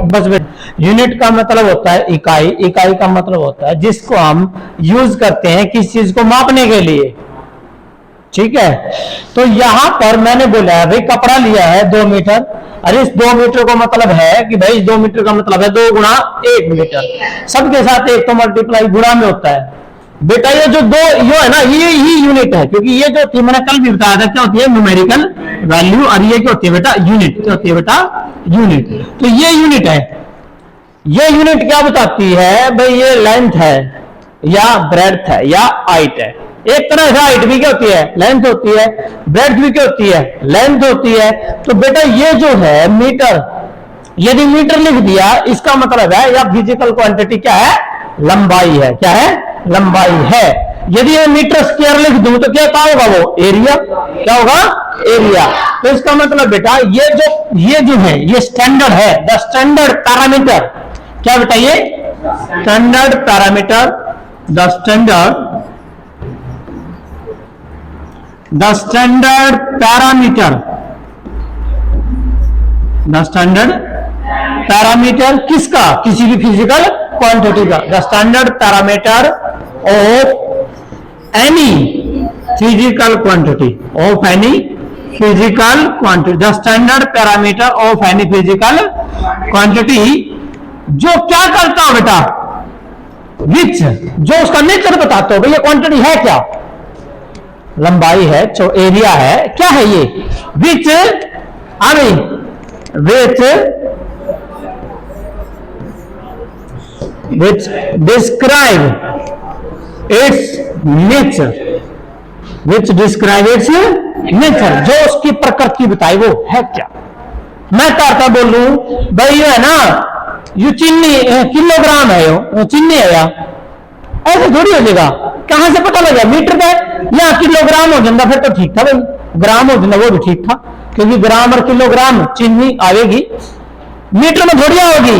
बस यूनिट का मतलब होता है इकाई, इकाई का मतलब होता है जिसको हम यूज करते हैं किस चीज को मापने के लिए। ठीक है, तो यहां पर मैंने बोला है भाई कपड़ा लिया है 2 मीटर, अरे इस 2 मीटर को मतलब है कि भाई 2 मीटर का मतलब है 2 गुणा 1 मीटर, सबके साथ एक तो मल्टीप्लाई गुणा में होता है बेटा। ये जो दो यो है ना ये ही यूनिट है, क्योंकि ये जो थी मैंने कल भी बताया था क्या होती है न्यूमेरिकल वैल्यू, और ये क्या होती है बेटा यूनिट, क्या होती है बेटा यूनिट। तो ये यूनिट है, ये यूनिट क्या बताती है भाई ये लेंथ है या ब्रेड्थ है या हाइट है। एक तरह से हाइट भी क्या होती है लेंथ होती है, ब्रेड्थ भी क्या होती है लेंथ होती है। तो बेटा ये जो है मीटर, यदि मीटर लिख दिया इसका मतलब है या फिजिकल क्वांटिटी क्या है लंबाई है, क्या है लंबाई है। यदि ये मीटर स्क्वायर लिख दूं तो क्या होगा वो एरिया, क्या होगा एरिया। तो इसका मतलब बेटा ये जो है ये स्टैंडर्ड है, द स्टैंडर्ड पैरामीटर, क्या बेटा ये standard parameter, the standard parameter, the standard parameter किसका किसी भी फिजिकल क्वांटिटी का, the standard parameter of any physical quantity, of any physical quantity, the standard parameter of any physical quantity, जो क्या करता हो बेटा विच, जो उसका नेचर बताते हो भैया क्वांटिटी है क्या, लंबाई है, एरिया है, क्या है ये विच, which describe its nature, which describe its nature, जो उसकी प्रकृति बताई वो है क्या। मैं करता बोलूं भाई ये है ना ये चीनी किलोग्राम है, यो चीनी है या ऐसे थोड़ी हो जाएगा, कहां से पता लगा मीटर पे या किलोग्राम हो जाता फिर तो ठीक था भाई, ग्राम हो जाता वो भी ठीक था, क्योंकि ग्राम और किलोग्राम चीनी आएगी मीटर में थोड़ी होगी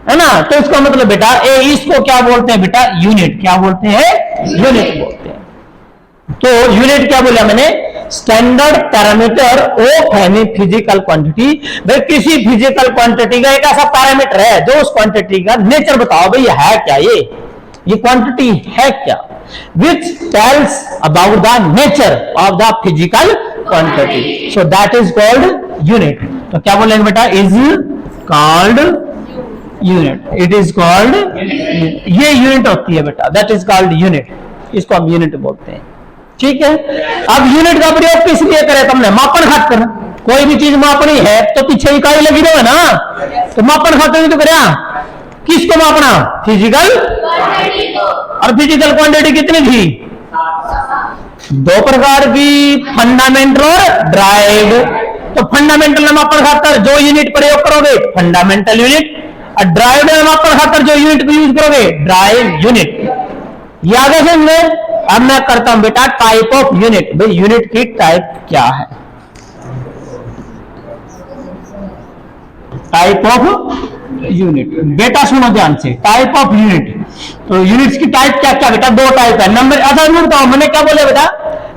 है ना। तो इसका मतलब बेटा इसको क्या बोलते हैं बेटा यूनिट, क्या बोलते हैं यूनिट बोलते हैं। तो यूनिट क्या बोला मैंने standard parameter of any physical quantity, भाई किसी फिजिकल क्वांटिटी का एक ऐसा पैरामीटर है जो उस क्वांटिटी का नेचर बताओ भाई ये है क्या, ये क्वांटिटी है क्या, which tells about the nature of the physical quantity, so that is called unit। तो क्या बोलेंगे बेटा is called unit, it is called ये यूनिट होती है बेटा, that is called unit, इसको हम यूनिट बोलते हैं। ठीक है, अब यूनिट का प्रयोग किस लिए करें तुमने मापन खातिर, कोई भी चीज मापनी है तो पीछे इकाई लगी रहे ना, तो मापन खातिर तो करें किसको मापना फिजिकल, और फिजिकल क्वांटिटी कितनी थी 2 प्रकार की, फंडामेंटल और ड्राइव। तो फंडामेंटल में मापन खातर जो यूनिट प्रयोग करोगे फंडामेंटल यूनिट, और ड्राइव में मापन खातर जो यूनिट को यूज करोगे ड्राइव यूनिट। याद है समझे। अब मैं करता हूं बेटा टाइप ऑफ यूनिट, भाई यूनिट की टाइप क्या है, टाइप ऑफ यूनिट बेटा सुनो ध्यान से, टाइप ऑफ यूनिट। तो यूनिट्स की टाइप क्या क्या बेटा 2 टाइप है। नंबर अच्छा बताओ मैंने क्या बोले बेटा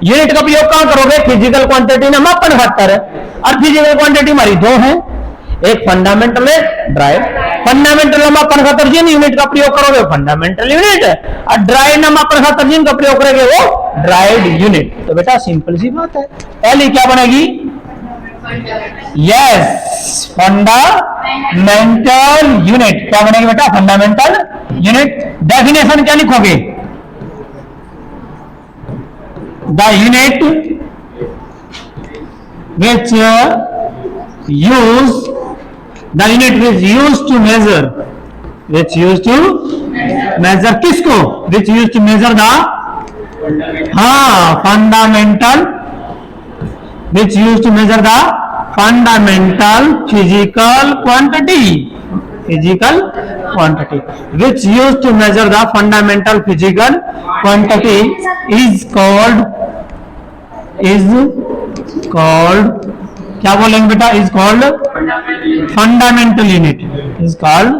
यूनिट का प्रयोग कहां करोगे फिजिकल क्वांटिटी में मापन खातर, और फिजिकल क्वांटिटी हमारी 2 है, एक फंडामेंटल है ड्राइव। फंडामेंटल में मापन खातर जिन यूनिट का प्रयोग करोगे फंडामेंटल यूनिट, और ड्राइव में मापन खातर जिनका प्रयोग करोगे वो ड्राइव यूनिट। तो बेटा सिंपल सी बात है, पहली क्या बनेगी यस फंडामेंटल यूनिट, क्या बनेगी बेटा फंडामेंटल यूनिट। डेफिनेशन क्या लिखोगे the unit which use, the unit which used to measure, which used to measure किसको, which used to measure the fundamental, which used to measure the fundamental physical quantity, physical quantity, which used to measure the fundamental physical quantity is called क्या बोलेंगे बेटा is called fundamental unit, is called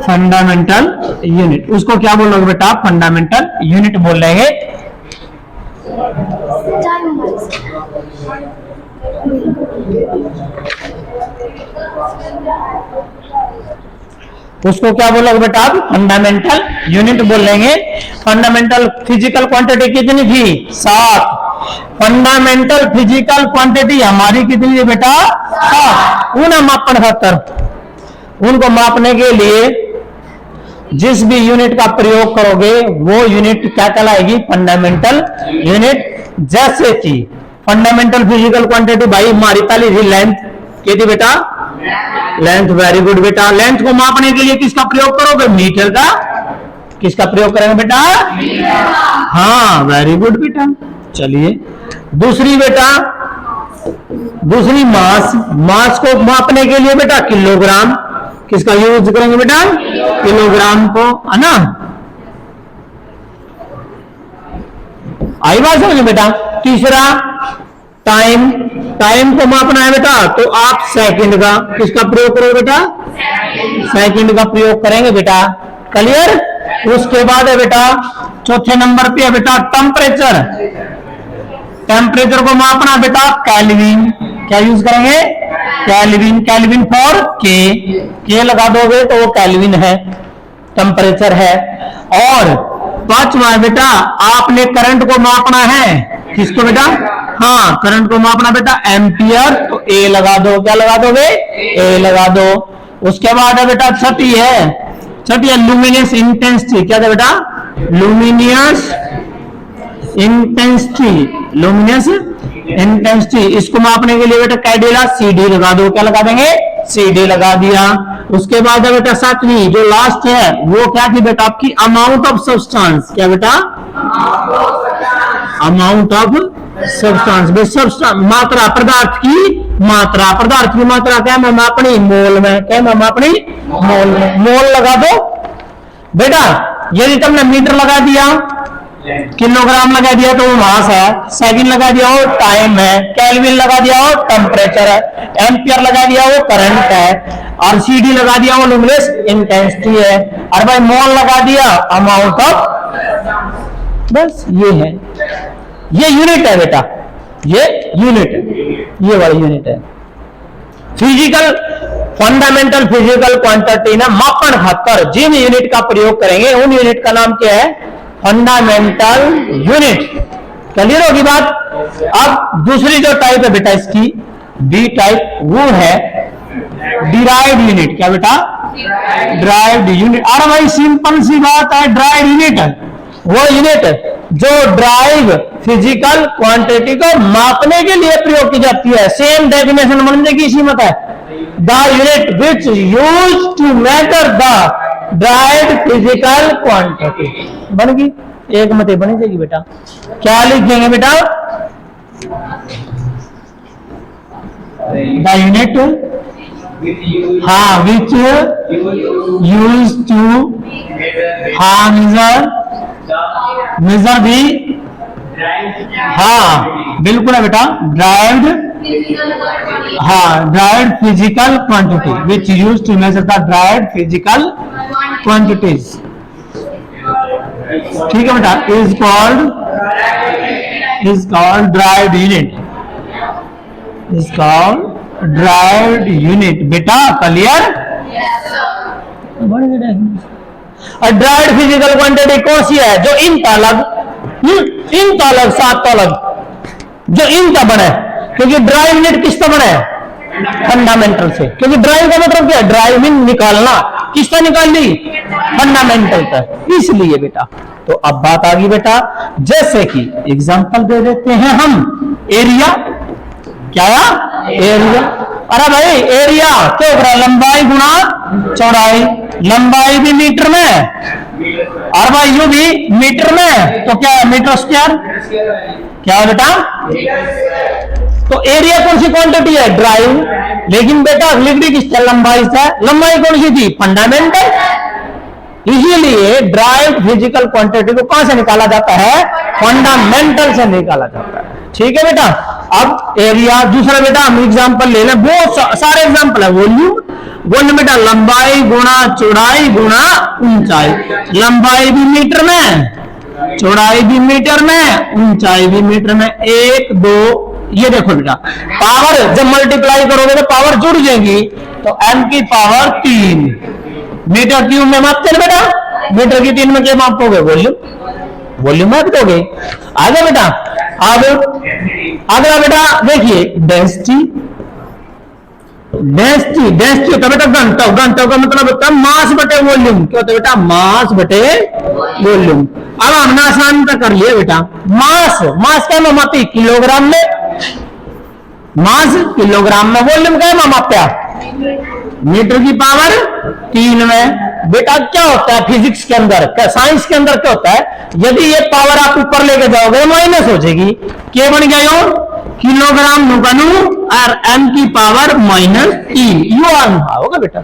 fundamental unit. उसको क्या बोलोगे बेटा fundamental unit बोल रहे हैं। उसको क्या बोलोगे बेटा? आप फंडामेंटल यूनिट बोलेंगे। फंडामेंटल फिजिकल क्वांटिटी कितनी थी? 7। फंडामेंटल फिजिकल क्वांटिटी हमारी कितनी है बेटा? 7। उन मापन खातर, उनको मापने के लिए जिस भी यूनिट का प्रयोग करोगे वो यूनिट क्या कहलाएगी? Fundamental unit. जैसे कि फंडामेंटल फिजिकल क्वांटिटी भाई हमारी ताली थी लेंथ, क्या थी बेटा? लेंथ। वेरी गुड बेटा। लेंथ को मापने के लिए किसका प्रयोग करोगे? मीटर का। किसका प्रयोग करेंगे बेटा? हाँ, वेरी गुड बेटा। चलिए दूसरी बेटा, दूसरी मास। मास को मापने के लिए बेटा किलोग्राम। किसका यूज करेंगे बेटा? किलोग्राम को, है ना? आई बात समझ बेटा। तीसरा टाइम। टाइम को मापना है बेटा तो आप सेकंड का किसका प्रयोग करोगे बेटा? सेकंड का प्रयोग करेंगे बेटा। क्लियर? उसके बाद है बेटा चौथे नंबर पे है बेटा टेम्परेचर। टेम्परेचर को मापना बेटा केल्विन। क्या यूज करेंगे? केल्विन। केल्विन फॉर के लगा दोगे तो वो केल्विन है, टेम्परेचर है। और पांचवा है बेटा आपने करंट को मापना है। किसको बेटा? हाँ, करंट को मापना बेटा एम्पियर, तो ए लगा दो। क्या लगा दोगे? ए लगा दो। उसके बाद है बेटा छठी है लुमिनियस इंटेंसिटी। क्या है बेटा? Luminous intensity. लुमिनियस इंटेंसिटी, इसको मापने के लिए बेटा कैडिला CD लगा दो। क्या लगा देंगे? CD लगा दिया। उसके बाद है बेटा सातवीं जो लास्ट है वो क्या थी बेटा? आपकी अमाउंट ऑफ सब्सटेंस। क्या बेटा? Amount of substance. मात्रा, पदार्थ की मात्रा। पदार्थ की मात्रा क्या मैं मापनी? मोल में। क्या मैं मापनी? मोल में। मोल लगा दो बेटा। यदि तुमने मीटर लगा दिया, किलोग्राम लगा दिया तो वो मास है, सेकंड लगा दिया वो टाइम है, केल्विन लगा दिया वो टेम्परेचर है, एम्पियर लगा दिया वो करंट है, और CD लगा दिया वो लुमिनस इंटेंसिटी है, और भाई मोल लगा दिया अमाउंट ऑफ। बस ये है, ये यूनिट है बेटा, ये यूनिट है, ये वाली यूनिट है। फिजिकल फंडामेंटल फिजिकल क्वांटिटी ना मापन खातर जिन यूनिट का प्रयोग करेंगे उन यूनिट का नाम क्या है? Fundamental unit. क्लियर होगी बात? अब दूसरी जो टाइप है बेटा इसकी बी टाइप, वो है डिराइव्ड यूनिट। क्या बेटा? Derived unit. अरे भाई सिंपल सी बात है, डिराइव्ड यूनिट है वो यूनिट जो ड्राइव फिजिकल क्वांटिटी को मापने के लिए प्रयोग की जाती है। सेम डेफिनेशन बनने की कीमत है। The unit which use to measure the derived physical quantity. बन गई? एक मत बनी जाएगी बेटा। क्या लिखेंगे बेटा? द यूनिट, हाँ, विच यूज टू, हाँ, मेजर दी, हाँ बिल्कुल है बेटा, ड्राइव्ड, हाँ, derived physical quantity which use to measure the derived physical quantities. ठीक है बेटा, is called derived unit, is called derived unit. बेटा क्लियर? और ड्राइव्ड फिजिकल क्वांटिटी कौन सी है? जो इन अलग, इन अलग, सात अलग, जो इन का बने, क्योंकि ड्राइव यूनिट किसका बना है? फंडामेंटल से। क्योंकि ड्राइव का मतलब क्या है? ड्राइविंग निकालना। किसका निकाल ली? फंडामेंटल का। इसलिए बेटा, तो अब बात आ गई बेटा, जैसे कि एग्जांपल दे देते हैं हम, एरिया। क्या? एरिया। अरे भाई एरिया तो लंबाई गुणा चौड़ाई, लंबाई भी मीटर में और भाई यू भी मीटर में, तो क्या है? Metre square. क्या है बेटा? तो एरिया कौन सी क्वांटिटी है? ड्राइव। लेकिन बेटा लिखी किससे? लंबाई से। लंबाई कौन सी थी? फंडामेंटल। इसीलिए ड्राइव फिजिकल क्वांटिटी को कहां से निकाला जाता है? फंडामेंटल से निकाला जाता है। ठीक है बेटा। अब एरिया। दूसरा बेटा हम एग्जांपल ले लें, बहुत सारे एग्जांपल है। वॉल्यूम, वॉल्यूम बेटा लंबाई गुणा चौड़ाई गुणा ऊंचाई। लंबाई भी मीटर में, चौड़ाई भी मीटर में, ऊंचाई भी मीटर में। 1 2, ये देखो बेटा, पावर जब मल्टीप्लाई करोगे तो पावर जुड़ जाएगी, तो m की पावर 3, मीटर क्यूब में मापते हैं बेटा, मीटर की 3 में क्या मापोगे? वॉल्यूम, वॉल्यूम माप दोगे। आगे बेटा, अब अगला बेटा देखिए डेंसिटी, डेंसिटी डेंसिटी होता है बेटा घनत्व, घनत्व का मतलब होता है मास बटे वॉल्यूम। क्या होता है बेटा? मास बटे वॉल्यूम। अब हमने आसान तक कर लिया बेटा, मास, मास क्या मापी? किलोग्राम में, मास किलोग्राम में, वॉल्यूम क्या मापा? मीटर की पावर 3 में। बेटा क्या होता है फिजिक्स के अंदर, साइंस के अंदर क्या होता है, यदि ये पावर आप ऊपर लेके जाओगे माइनस हो जाएगी, क्या बन गया यो? किलोग्राम नुकनू और m की पावर -3, यू आर होगा बेटा।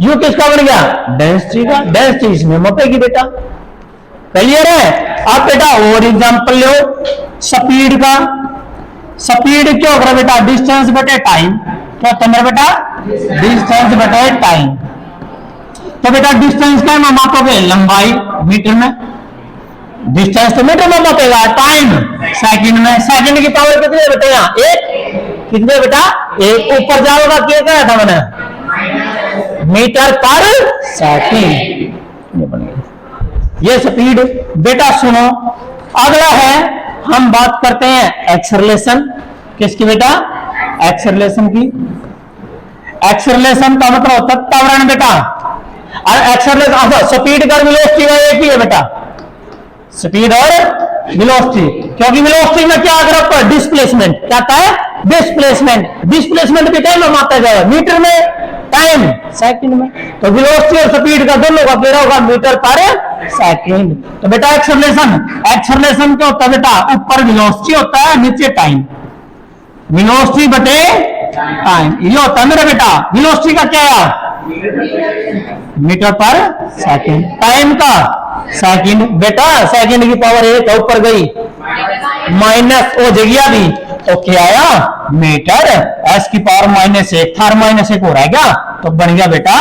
यू किसका बन गया? डेंसिटी का। डेंसिटी इसमें मापेगी बेटा, क्लियर है? आप बेटा और एग्जांपल लो स्पीड का। स्पीड क्या होगा बेटा? डिस्टेंस बटे टाइम। क्या होता है बेटा? डिस्टेंस बटे टाइम। तो बेटा डिस्टेंस क्या है मापोगे? लंबाई मीटर में, डिस्टेंस तो मीटर में मापेगा, टाइम सेकंड में। सेकंड की पावर कितनी है बेटा? यहाँ 1, कितने बेटा? 1। ऊपर जाओगा क्या कहा था मैंने? मीटर पर सेकंड। ये बन गया ये स्पीड। बेटा सुनो, अगला है हम बात करते हैं एक्सेलरेशन। किसकी बेटा? एक्सेलरेशन की। एक्सेलरेशन का मतलब होता है त्वरण बेटा। और एक्सेलरेशन स्पीड का वेलोसिटी का एक ही है बेटा, स्पीड और वेलोसिटी। क्योंकि वेलोसिटी में क्या अगर डिस्प्लेसमेंट क्या आता है? डिस्प्लेसमेंट। डिस्प्लेसमेंट भी टाइम में मापा जाएगा, मीटर में, टाइम सेकंड में। तो वेलोसिटी और स्पीड का दोनों का फेरा होगा मीटर पर सेकंड। तो बेटा एक्सेलरेशन, एक्सेलरेशन क्या होता है बेटा? ऊपर वेलोसिटी होता है, नीचे टाइम। वेलोसिटी बटे टाइम, ये होता है मेरा बेटा। वेलोसिटी का क्या है? मीटर पर सेकंड। टाइम का सेकंड। बेटा सेकंड की पावर 1 ऊपर गई, माइनस हो जगह भी, तो क्या आया? मीटर। एस की पावर -1 था, -1 हो रहा है क्या? तो बन गया बेटा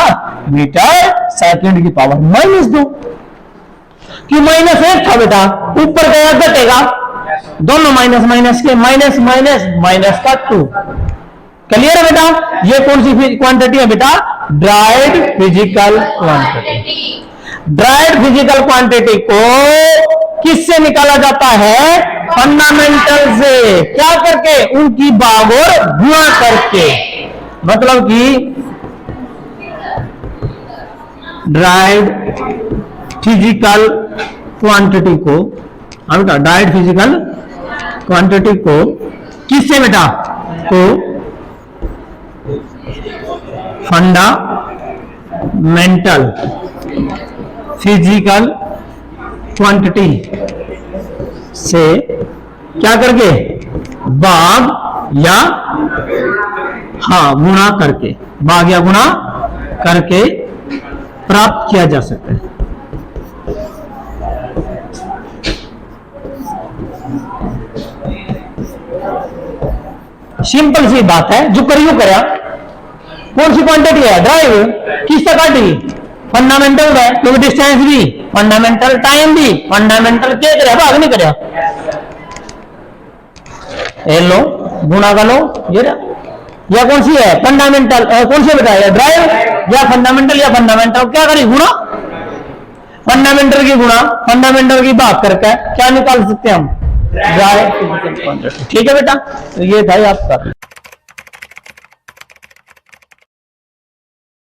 मीटर सेकंड की पावर -2। कि -1 था बेटा, ऊपर गया घटेगा, दोनों माइनस माइनस के, माइनस माइनस माइनस का 2। क्लियर है बेटा? ये कौन सी क्वांटिटी है बेटा? Dried physical quantity. Dried physical quantity को किससे निकाला जाता है? फंडामेंटल से। क्या करके? उनकी भाग और गुणा करके। मतलब कि ड्राइड फिजिकल क्वांटिटी को, बेटा ड्राइड फिजिकल क्वांटिटी को किससे बेटा? को फंडामेंटल फिजिकल क्वांटिटी से क्या करके? भाग या गुणा करके, भाग या गुणा करके प्राप्त किया जा सकता है। सिंपल सी बात है, जो करियो करा। कौन सी क्वांटिटी है? ड्राइव। किस तरह की? फंडामेंटल है, क्योंकि डिस्टेंस भी फंडामेंटल, टाइम भी फंडामेंटल। क्या करे? भाग नहीं करे। ए लो गुणा का लो, ये या कौन सी है? फंडामेंटल। कौन सी बताया? ड्राइव या फंडामेंटल? या फंडामेंटल क्या करी? गुणा। फंडामेंटल की गुणा फंडामेंटल की भाग करके क्या निकाल सकते हैं हम? ड्राइव। ठीक है बेटा, तो ये था आपका।